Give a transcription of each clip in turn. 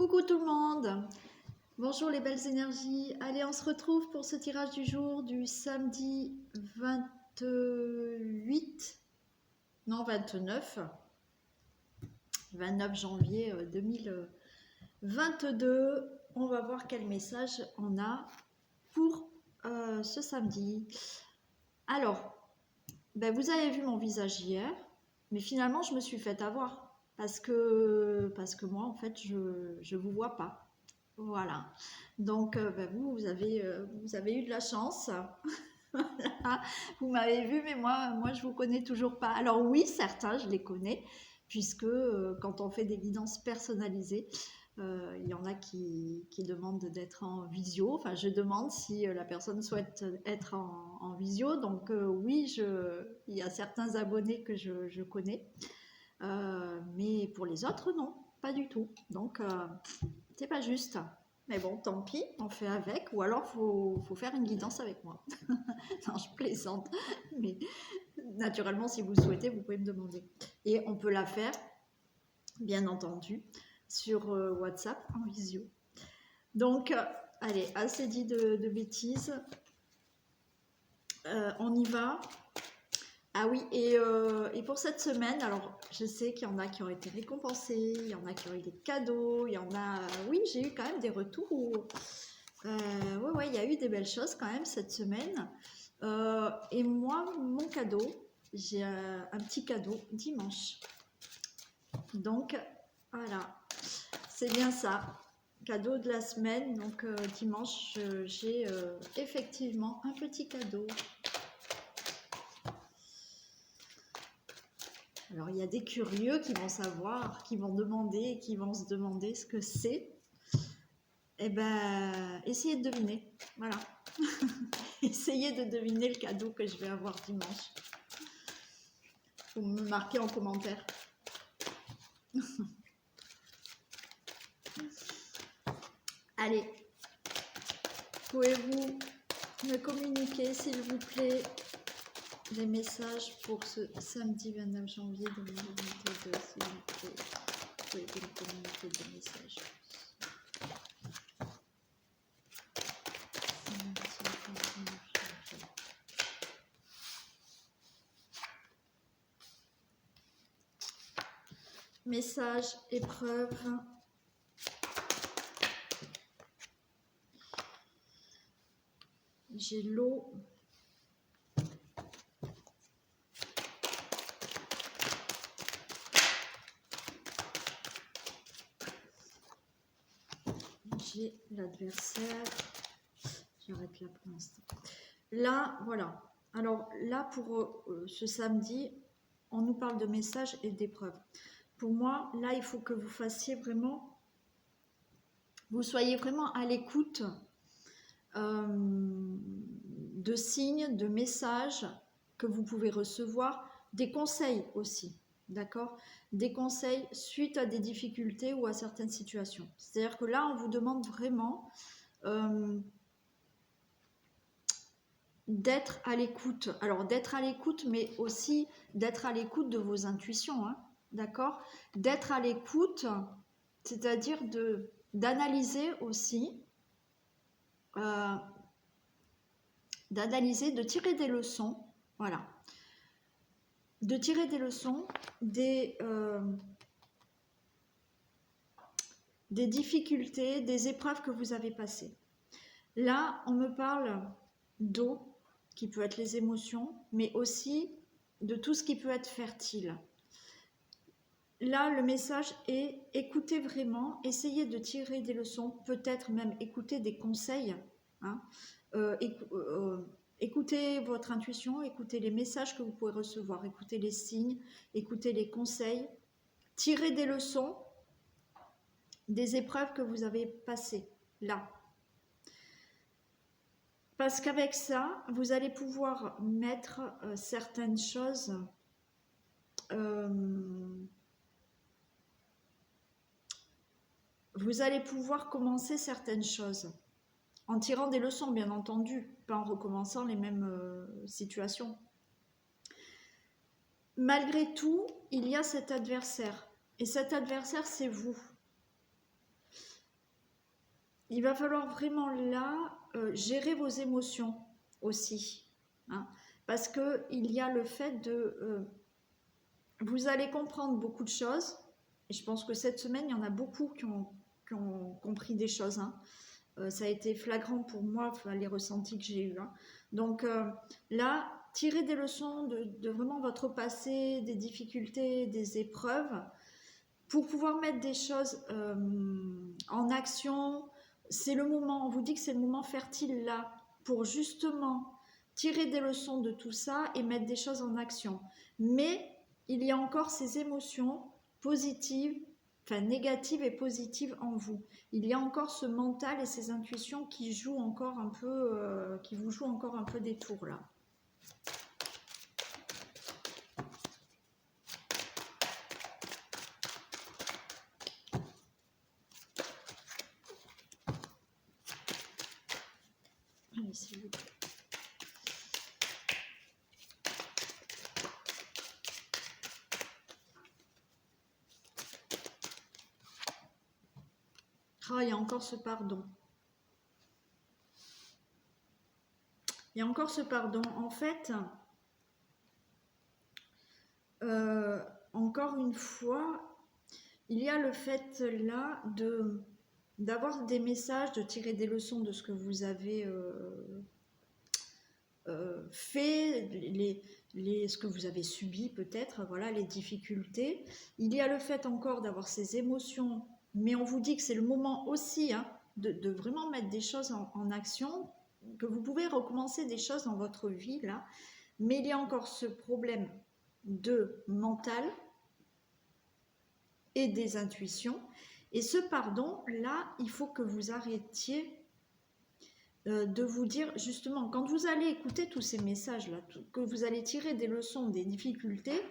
Coucou tout le monde, bonjour les belles énergies. Allez, on se retrouve pour ce tirage du jour du samedi 28, non 29 janvier 2022. On va voir quel message on a pour ce samedi. Alors, vous avez vu mon visage hier, mais finalement je me suis fait avoir. Parce que moi, en fait, je vous vois pas. Voilà. Donc, vous avez eu de la chance. Voilà. Vous m'avez vu, mais moi, je vous connais toujours pas. Alors oui, certains, je les connais, puisque quand on fait des guidances personnalisées, il y en a qui demandent d'être en visio. Enfin, je demande si la personne souhaite être en visio. Donc oui, il y a certains abonnés que je connais. Mais pour les autres, non, pas du tout. Donc, c'est pas juste. Mais bon, tant pis, on fait avec. Ou alors, faut faire une guidance avec moi. Non, je plaisante. Mais naturellement, si vous le souhaitez, vous pouvez me demander. Et on peut la faire, bien entendu, sur WhatsApp en visio. Donc, allez, assez dit de bêtises. On y va. Ah oui, et pour cette semaine, alors je sais qu'il y en a qui ont été récompensés, il y en a qui ont eu des cadeaux, il y en a... oui, j'ai eu quand même des retours où... ouais, il y a eu des belles choses quand même cette semaine. Et moi, mon cadeau, j'ai un petit cadeau dimanche. Donc, voilà, c'est bien ça. Cadeau de la semaine, donc dimanche, j'ai effectivement un petit cadeau. Alors, il y a des curieux qui vont savoir, qui vont demander, qui vont se demander ce que c'est. Eh ben, essayez de deviner. Voilà. Essayez de deviner le cadeau que je vais avoir dimanche. Vous me marquez en commentaire. Allez. Pouvez-vous me communiquer, s'il vous plaît, les messages pour ce samedi 29 janvier 2022, s'il vous plaît. Pouvez-vous me communiquer des messages? Message, épreuve. J'ai l'eau. J'ai l'adversaire. J'arrête là pour l'instant. Là, voilà. Alors là, pour ce samedi, on nous parle de messages et d'épreuves. Pour moi, là, il faut que vous fassiez vraiment, vous soyez vraiment à l'écoute de signes, de messages que vous pouvez recevoir, des conseils aussi, d'accord? Des conseils suite à des difficultés ou à certaines situations. C'est-à-dire que là, on vous demande vraiment d'être à l'écoute. Alors, d'être à l'écoute, mais aussi d'être à l'écoute de vos intuitions, hein, d'accord? D'être à l'écoute, c'est-à-dire d'analyser aussi, d'analyser, de tirer des leçons, voilà. De tirer des leçons des difficultés, des épreuves que vous avez passées. Là, on me parle d'eau, qui peut être les émotions, mais aussi de tout ce qui peut être fertile. Là, le message est écoutez vraiment, essayez de tirer des leçons, peut-être même écouter des conseils. Hein, écoutez votre intuition, écoutez les messages que vous pouvez recevoir, écoutez les signes, écoutez les conseils, tirez des leçons des épreuves que vous avez passées là. Parce qu'avec ça, vous allez pouvoir mettre certaines choses vous allez pouvoir commencer certaines choses en tirant des leçons, bien entendu, pas en recommençant les mêmes situations. Malgré tout, il y a cet adversaire. Et cet adversaire, c'est vous. il va falloir vraiment là gérer vos émotions aussi, hein, parce qu'il y a le fait de... vous allez comprendre beaucoup de choses, et je pense que cette semaine, il y en a beaucoup qui ont compris des choses, hein. Ça a été flagrant pour moi, enfin, les ressentis que j'ai eus, hein. Donc là, tirez des leçons de vraiment votre passé, des difficultés, des épreuves, pour pouvoir mettre des choses en action. C'est le moment, on vous dit que c'est le moment fertile là, pour justement tirer des leçons de tout ça et mettre des choses en action. Mais il y a encore ces émotions positives, enfin négatives et positives en vous. Il y a encore ce mental et ces intuitions qui jouent encore un peu, qui vous jouent encore un peu des tours là. Allez, s'il vous plaît. Ah, il y a encore ce pardon. Il y a encore ce pardon. En fait, encore une fois, il y a le fait là d'avoir des messages, de tirer des leçons de ce que vous avez fait, ce que vous avez subi peut-être, voilà, les difficultés. Il y a le fait encore d'avoir ces émotions, mais on vous dit que c'est le moment aussi, hein, de vraiment mettre des choses en action, que vous pouvez recommencer des choses dans votre vie là, mais il y a encore ce problème de mental et des intuitions. Et ce pardon, là, il faut que vous arrêtiez de vous dire, justement, quand vous allez écouter tous ces messages-là, que vous allez tirer des leçons, des difficultés,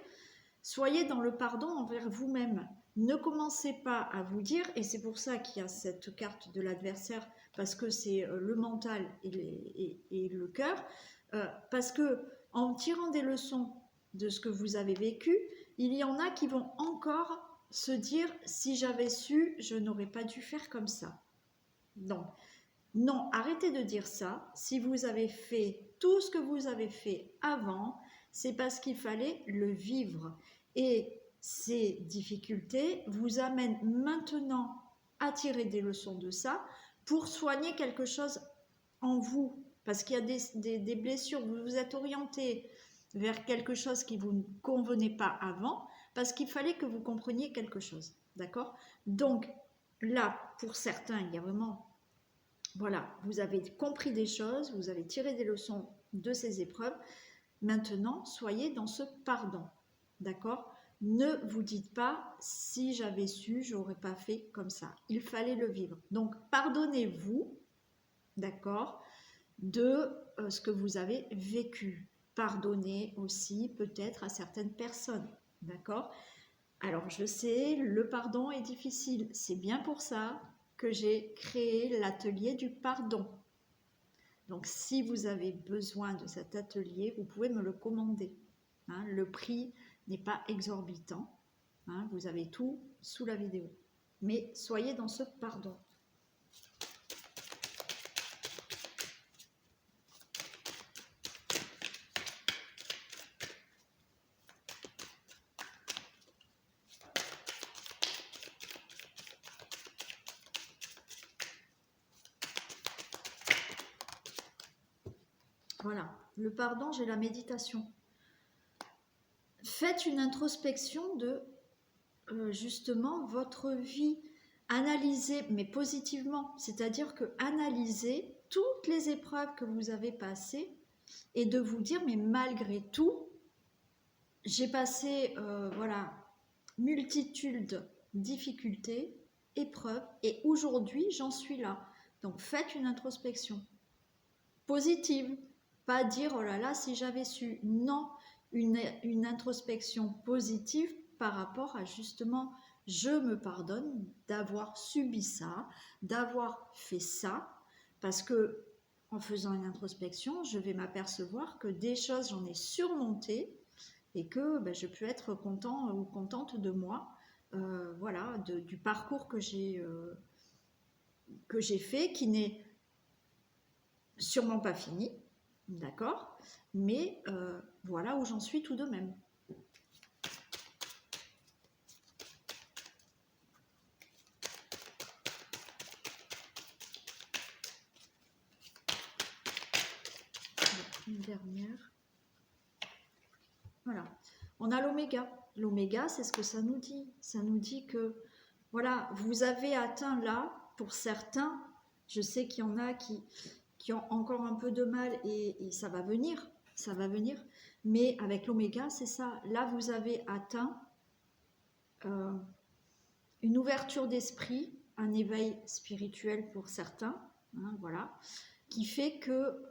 soyez dans le pardon envers vous-même. Ne commencez pas à vous dire, et c'est pour ça qu'il y a cette carte de l'adversaire, parce que c'est le mental et le cœur, parce que en tirant des leçons de ce que vous avez vécu, il y en a qui vont encore se dire, si j'avais su, je n'aurais pas dû faire comme ça. Donc, non, arrêtez de dire ça. Si vous avez fait tout ce que vous avez fait avant, c'est parce qu'il fallait le vivre. Et ces difficultés vous amènent maintenant à tirer des leçons de ça pour soigner quelque chose en vous. Parce qu'il y a des blessures, vous vous êtes orienté vers quelque chose qui vous ne convenait pas avant, parce qu'il fallait que vous compreniez quelque chose. D'accord? Donc, là, pour certains, il y a vraiment... Voilà, vous avez compris des choses, vous avez tiré des leçons de ces épreuves. Maintenant, soyez dans ce pardon. D'accord? Ne vous dites pas, si j'avais su, j'aurais pas fait comme ça. Il fallait le vivre. Donc, pardonnez-vous, d'accord, de ce que vous avez vécu. Pardonnez aussi peut-être à certaines personnes. D'accord? Alors, je sais, le pardon est difficile. C'est bien pour ça que j'ai créé l'atelier du pardon. Donc, si vous avez besoin de cet atelier, vous pouvez me le commander. Hein, le prix n'est pas exorbitant. Hein, vous avez tout sous la vidéo. Mais soyez dans ce pardon. Voilà, le pardon, j'ai la méditation. Faites une introspection de justement votre vie, analysez, mais positivement, c'est-à-dire que analysez toutes les épreuves que vous avez passées et de vous dire, mais malgré tout, j'ai passé voilà, multitude de difficultés, épreuves, et aujourd'hui j'en suis là. Donc faites une introspection positive, pas dire oh là là si j'avais su, non, une introspection positive par rapport à justement je me pardonne d'avoir subi ça, d'avoir fait ça, parce que en faisant une introspection, je vais m'apercevoir que des choses j'en ai surmonté et que ben, je peux être content ou contente de moi, voilà, du parcours que j'ai que j'ai fait, qui n'est sûrement pas fini, d'accord, mais voilà où j'en suis tout de même. Une dernière. Voilà. On a l'oméga. L'oméga, c'est ce que ça nous dit. Ça nous dit que, voilà, vous avez atteint là, pour certains, je sais qu'il y en a qui ont encore un peu de mal et ça va venir, mais avec l'oméga, c'est ça. Là, vous avez atteint une ouverture d'esprit, un éveil spirituel pour certains, hein, voilà, qui fait que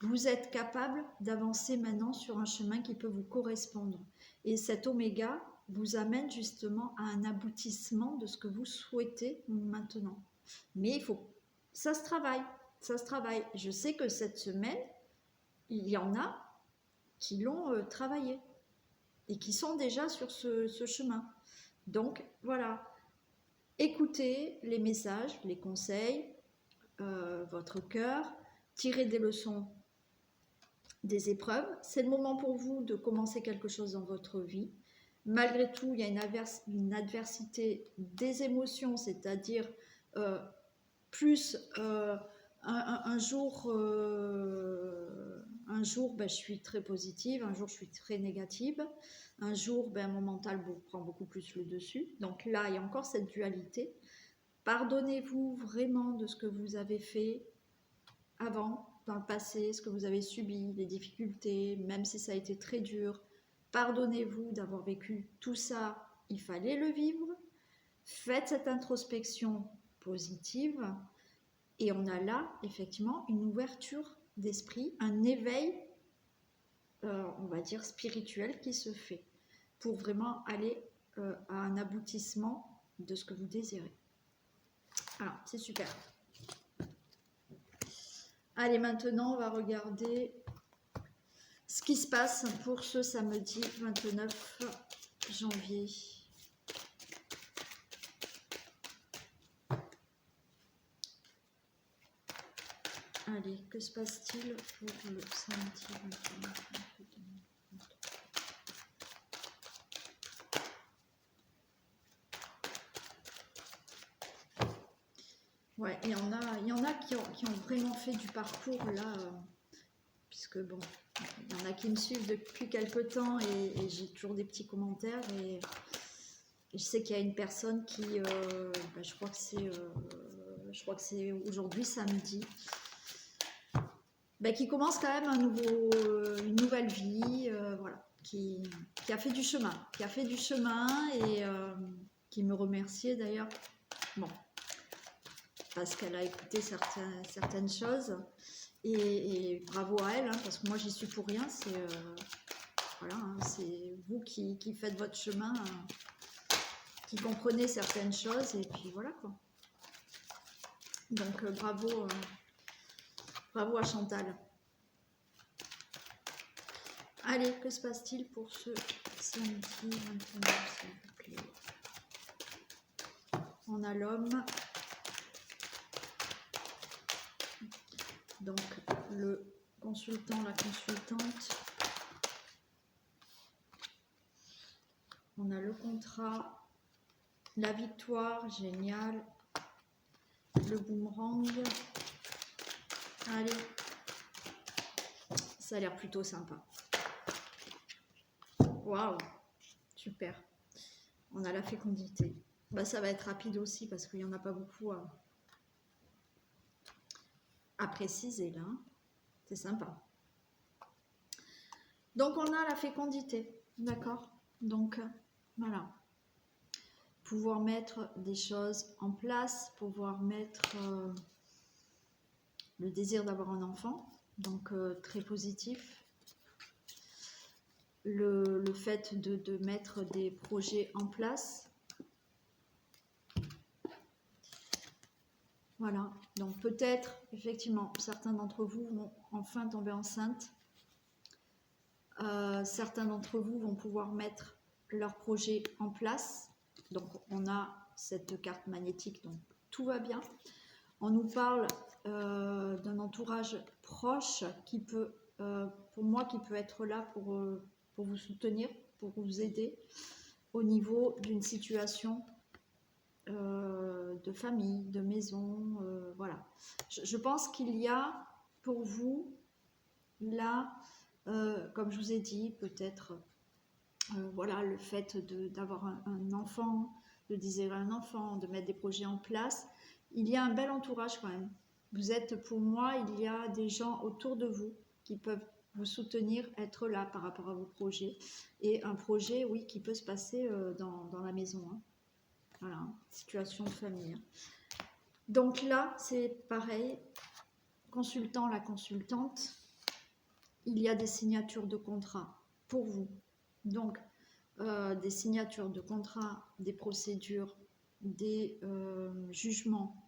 vous êtes capable d'avancer maintenant sur un chemin qui peut vous correspondre. Et cet oméga vous amène justement à un aboutissement de ce que vous souhaitez maintenant. Mais il faut, ça se travaille, ça se travaille. Je sais que cette semaine, il y en a qui l'ont travaillé et qui sont déjà sur ce chemin. Donc voilà, écoutez les messages, les conseils, votre cœur, tirez des leçons des épreuves. C'est le moment pour vous de commencer quelque chose dans votre vie. Malgré tout, il y a une adversité des émotions, c'est-à-dire plus un jour, ben, je suis très positive, un jour je suis très négative, un jour ben, mon mental prend beaucoup plus le dessus. Donc là, il y a encore cette dualité. Pardonnez-vous vraiment de ce que vous avez fait avant, dans le passé, ce que vous avez subi, les difficultés, même si ça a été très dur. Pardonnez-vous d'avoir vécu tout ça, il fallait le vivre. Faites cette introspection positive et on a là effectivement une ouverture d'esprit, un éveil, on va dire spirituel qui se fait pour vraiment aller à un aboutissement de ce que vous désirez. Alors, c'est super. Allez, maintenant, on va regarder ce qui se passe pour ce samedi 29 janvier. Allez, que se passe-t-il pour le samedi 29 janvier? Ouais, il y en a qui ont vraiment fait du parcours là, puisque bon, il y en a qui me suivent depuis quelques temps et j'ai toujours des petits commentaires et je sais qu'il y a une personne qui, ben, je crois que c'est aujourd'hui samedi, ben, qui commence quand même une nouvelle vie, voilà, qui a fait du chemin, et qui me remerciait d'ailleurs. Bon. Parce qu'elle a écouté certaines choses et bravo à elle, hein, parce que moi j'y suis pour rien, c'est voilà, hein, c'est vous qui faites votre chemin, qui comprenez certaines choses et puis voilà quoi. Donc bravo à Chantal. Allez, que se passe-t-il pour ce samedi 29 s'il vous plaît? On a l'homme. Donc, le consultant, la consultante. On a le contrat, la victoire, génial. Le boomerang. Allez. Ça a l'air plutôt sympa. Waouh, super. On a la fécondité. Bah, ça va être rapide aussi parce qu'il n'y en a pas beaucoup à préciser là. C'est sympa. Donc on a la fécondité, d'accord? Donc voilà. Pouvoir mettre des choses en place, pouvoir mettre le désir d'avoir un enfant, donc très positif. Le fait de mettre des projets en place. Voilà, donc peut-être, effectivement, certains d'entre vous vont enfin tomber enceinte. Certains d'entre vous vont pouvoir mettre leur projet en place. Donc on a cette carte magnétique, donc tout va bien. On nous parle d'un entourage proche qui peut, pour moi, qui peut être là pour vous soutenir, pour vous aider au niveau d'une situation de famille, de maison, voilà. Je pense qu'il y a pour vous, là, comme je vous ai dit, peut-être, voilà, le fait d'avoir un enfant, de désirer un enfant, de mettre des projets en place, il y a un bel entourage quand même. Vous êtes, pour moi, il y a des gens autour de vous qui peuvent vous soutenir, être là par rapport à vos projets. Et un projet, oui, qui peut se passer dans la maison, hein. Voilà, situation de famille. Donc là, c'est pareil, consultant, la consultante, il y a des signatures de contrat pour vous. Donc, des signatures de contrat, des procédures, des jugements,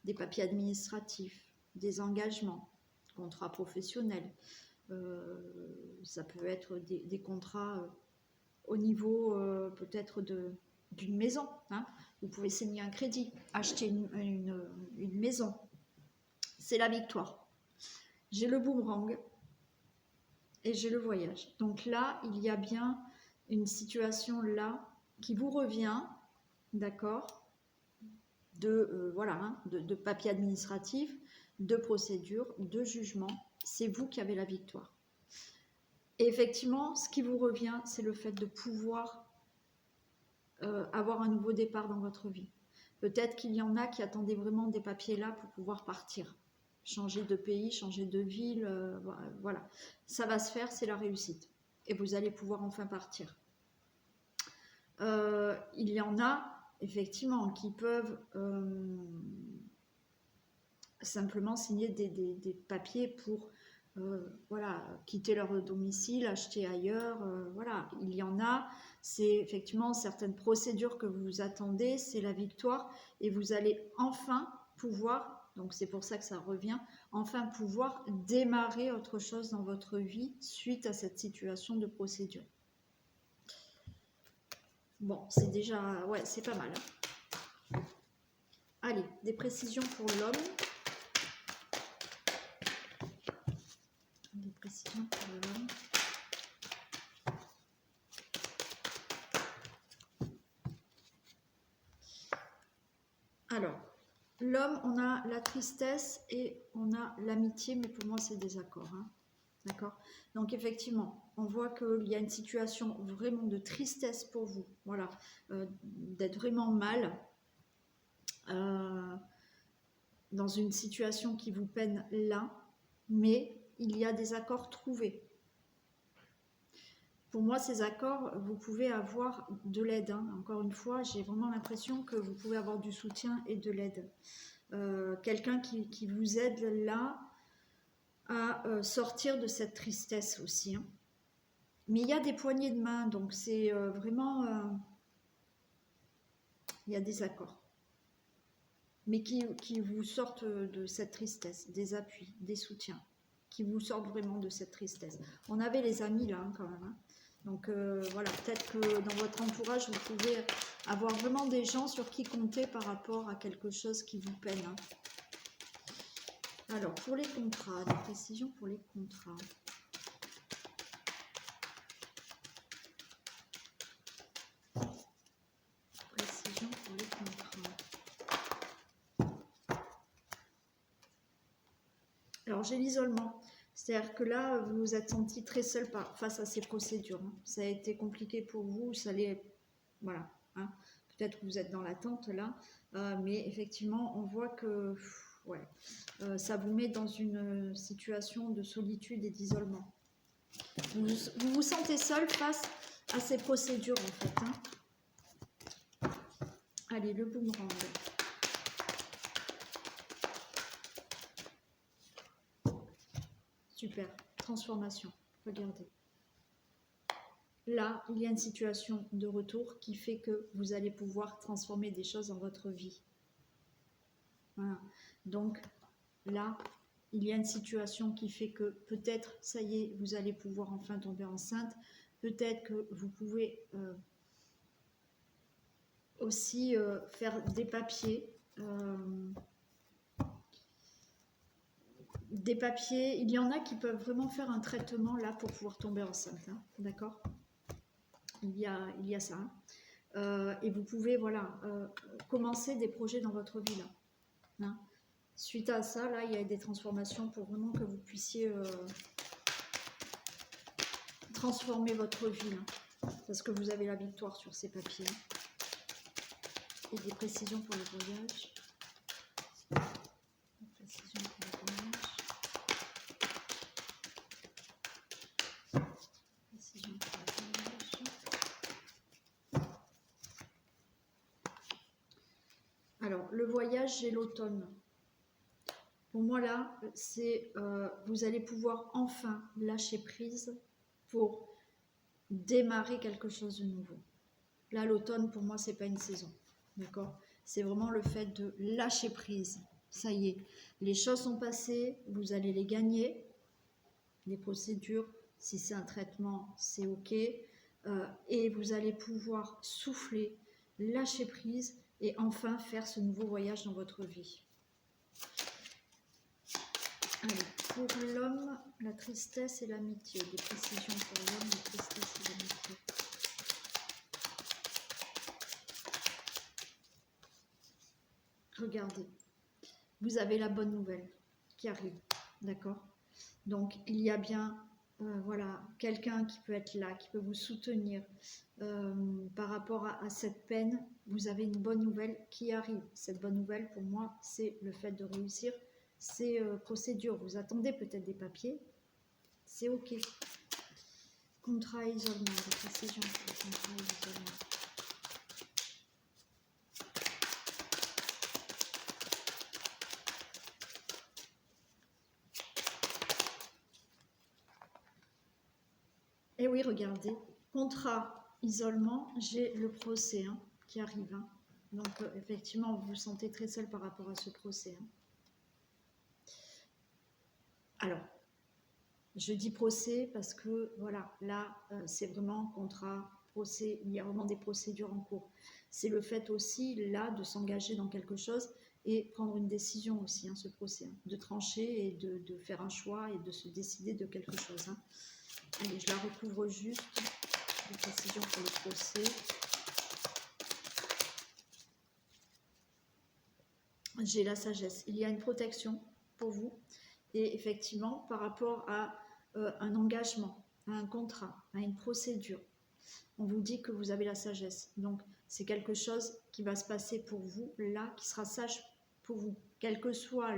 des papiers administratifs, des engagements, contrats professionnels. Ça peut être des contrats au niveau peut-être d'une maison, hein. Vous pouvez signer un crédit, acheter une maison. C'est la victoire. J'ai le boomerang et j'ai le voyage. Donc là, il y a bien une situation là qui vous revient, d'accord, de voilà, hein, de papier administratif, de procédure, de jugement. C'est vous qui avez la victoire. Et effectivement, ce qui vous revient, c'est le fait de pouvoir avoir un nouveau départ dans votre vie. Peut-être qu'il y en a qui attendaient vraiment des papiers là pour pouvoir partir, changer de pays, changer de ville, voilà. Ça va se faire, c'est la réussite. Et vous allez pouvoir enfin partir. Il y en a, effectivement, qui peuvent simplement signer des papiers pour voilà, quitter leur domicile, acheter ailleurs, voilà. Il y en a, c'est effectivement certaines procédures que vous attendez, c'est la victoire, et vous allez enfin pouvoir, donc c'est pour ça que ça revient, enfin pouvoir démarrer autre chose dans votre vie suite à cette situation de procédure. Bon, c'est déjà, ouais, c'est pas mal. Allez, des précisions pour l'homme. Des précisions pour l'homme. Alors, l'homme, on a la tristesse et on a l'amitié, mais pour moi, c'est des accords, hein. D'accord? Donc, effectivement, on voit qu'il y a une situation vraiment de tristesse pour vous, voilà, d'être vraiment mal, dans une situation qui vous peine là, mais il y a des accords trouvés. Pour moi, ces accords, vous pouvez avoir de l'aide, hein. Encore une fois, j'ai vraiment l'impression que vous pouvez avoir du soutien et de l'aide. Quelqu'un qui vous aide là à sortir de cette tristesse aussi, hein. Mais il y a des poignées de main, donc c'est vraiment... il y a des accords. Mais qui vous sortent de cette tristesse, des appuis, des soutiens, qui vous sortent vraiment de cette tristesse. On avait les amis là, hein, quand même, hein. Donc voilà, peut-être que dans votre entourage, vous pouvez avoir vraiment des gens sur qui compter par rapport à quelque chose qui vous peine, hein. Alors, pour les contrats, des précisions pour les contrats. Précisions pour les contrats. Alors, j'ai l'isolement. C'est-à-dire que là, vous vous êtes senti très seul face à ces procédures, hein. Ça a été compliqué pour vous, ça allait... Voilà, hein. Peut-être que vous êtes dans l'attente là, mais effectivement, on voit que... Ouais, ça vous met dans une situation de solitude et d'isolement. Vous vous sentez seul face à ces procédures en fait, hein. Allez, le boomerang. Super, transformation, regardez. Là, il y a une situation de retour qui fait que vous allez pouvoir transformer des choses dans votre vie. Voilà. Donc là, il y a une situation qui fait que peut-être, ça y est, vous allez pouvoir enfin tomber enceinte. Peut-être que vous pouvez aussi faire des papiers des papiers. Il y en a qui peuvent vraiment faire un traitement là pour pouvoir tomber enceinte, hein, d'accord? Il y a ça. Et vous pouvez, voilà, commencer des projets dans votre vie là. Hein. Suite à ça, là, il y a des transformations pour vraiment que vous puissiez transformer votre vie, hein, parce que vous avez la victoire sur ces papiers. Et des précisions pour le voyage. Des précisions pour le voyage. Précisions pour le voyage. Alors, le voyage, j'ai l'automne. Pour moi, là, c'est vous allez pouvoir enfin lâcher prise pour démarrer quelque chose de nouveau. Là, l'automne, pour moi, c'est pas une saison. D'accord? C'est vraiment le fait de lâcher prise. Ça y est, les choses sont passées, vous allez les gagner. Les procédures, si c'est un traitement, c'est OK. Et vous allez pouvoir souffler, lâcher prise et enfin faire ce nouveau voyage dans votre vie. Allez, pour l'homme, la tristesse et l'amitié. Des précisions pour l'homme, la tristesse et l'amitié. Regardez, vous avez la bonne nouvelle qui arrive, d'accord? Donc, il y a bien, voilà, quelqu'un qui peut être là, qui peut vous soutenir par rapport à cette peine. Vous avez une bonne nouvelle qui arrive. Cette bonne nouvelle, pour moi, c'est le fait de réussir ces procédures. Vous attendez peut-être des papiers, c'est OK. Contrat isolement, des précisions pour le contrat isolement. Et oui, regardez, contrat, isolement, j'ai le procès hein, qui arrive. Hein. Donc, effectivement, vous vous sentez très seul par rapport à ce procès. Hein. Alors, je dis procès parce que, voilà, là, c'est vraiment contrat, procès, il y a vraiment des procédures en cours. C'est le fait aussi, là, de s'engager dans quelque chose et prendre une décision aussi, hein, ce procès, hein, de trancher et de faire un choix et de se décider de quelque chose. Hein. Allez, je la recouvre juste. Des précisions pour le procès. J'ai la sagesse. Il y a une protection pour vous. Et effectivement, par rapport à un engagement, à un contrat, à une procédure, on vous dit que vous avez la sagesse. Donc, c'est quelque chose qui va se passer pour vous, là, qui sera sage pour vous. Quel que soit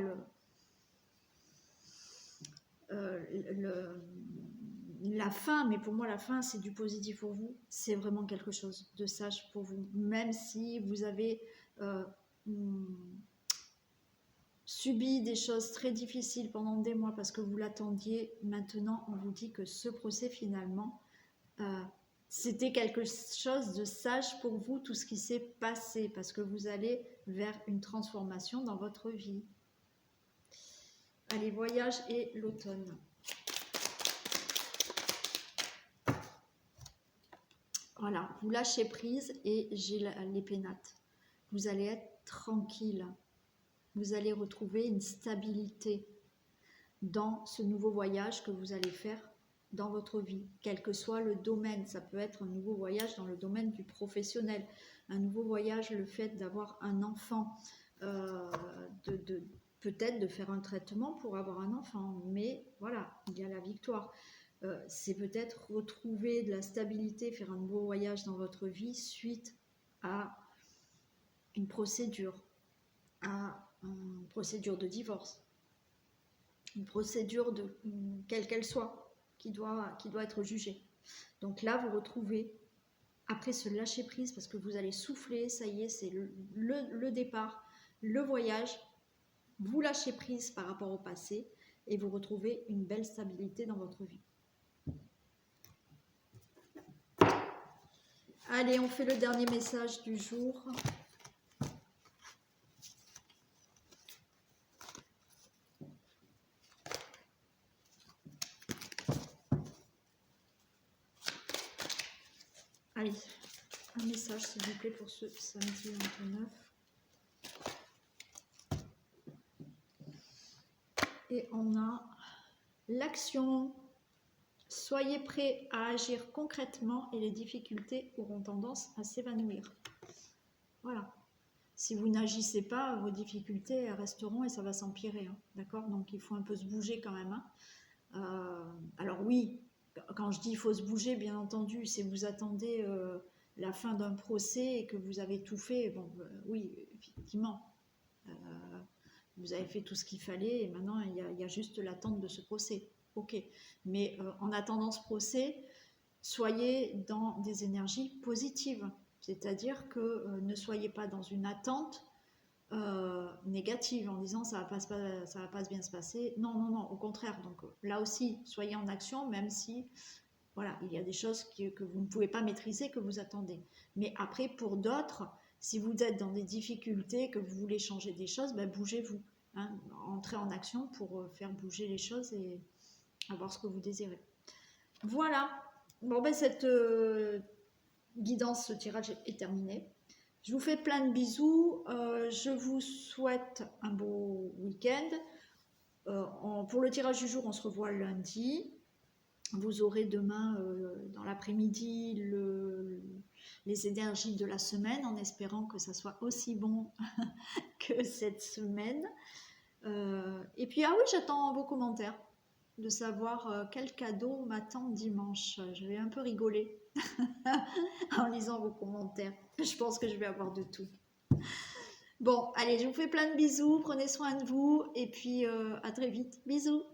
la fin, mais pour moi la fin c'est du positif pour vous, c'est vraiment quelque chose de sage pour vous, même si vous avez subi des choses très difficiles pendant des mois parce que vous l'attendiez. Maintenant on vous dit que ce procès finalement c'était quelque chose de sage pour vous, tout ce qui s'est passé, parce que vous allez vers une transformation dans votre vie. Allez, voyage et l'automne. Voilà, vous lâchez prise et j'ai les pénates. Vous allez être tranquille. Vous allez retrouver une stabilité dans ce nouveau voyage que vous allez faire dans votre vie. Quel que soit le domaine, ça peut être un nouveau voyage dans le domaine du professionnel, un nouveau voyage, le fait d'avoir un enfant, peut-être de faire un traitement pour avoir un enfant. Mais voilà, il y a la victoire. C'est peut-être retrouver de la stabilité, faire un nouveau voyage dans votre vie suite à une procédure, de divorce, une procédure de quelle qu'elle soit, qui doit être jugée. Donc là, vous retrouvez, après ce lâcher prise, parce que vous allez souffler, ça y est, c'est le départ, le voyage, vous lâchez prise par rapport au passé et vous retrouvez une belle stabilité dans votre vie. Allez, on fait le dernier message du jour. Allez, un message s'il vous plaît pour ce samedi 29. Et on a l'action. Soyez prêts à agir concrètement et les difficultés auront tendance à s'évanouir. Voilà. Si vous n'agissez pas, vos difficultés elles resteront et ça va s'empirer. Hein. D'accord? Donc il faut un peu se bouger quand même. Hein. Alors oui, quand je dis il faut se bouger, bien entendu, si vous attendez la fin d'un procès et que vous avez tout fait, bon, oui, effectivement, vous avez fait tout ce qu'il fallait et maintenant il y a juste l'attente de ce procès. Ok, mais en attendant ce procès, soyez dans des énergies positives, c'est-à-dire que ne soyez pas dans une attente négative en disant ça va pas bien se passer. Non, non, non, au contraire. Donc là aussi, soyez en action, même si voilà, il y a des choses que vous ne pouvez pas maîtriser, que vous attendez. Mais après, pour d'autres, si vous êtes dans des difficultés, que vous voulez changer des choses, ben bougez-vous. Hein, entrez en action pour faire bouger les choses et avoir ce que vous désirez. Voilà. Bon, ben cette guidance, ce tirage est terminé. Je vous fais plein de bisous. Je vous souhaite un beau week-end. Pour le tirage du jour, on se revoit lundi. Vous aurez demain, dans l'après-midi, les énergies de la semaine, en espérant que ça soit aussi bon que cette semaine. Et puis, ah oui, j'attends vos commentaires, de savoir quel cadeau m'attend dimanche. Je vais un peu rigoler en lisant vos commentaires. Je pense que je vais avoir de tout. Bon, allez, je vous fais plein de bisous, prenez soin de vous et puis à très vite. Bisous.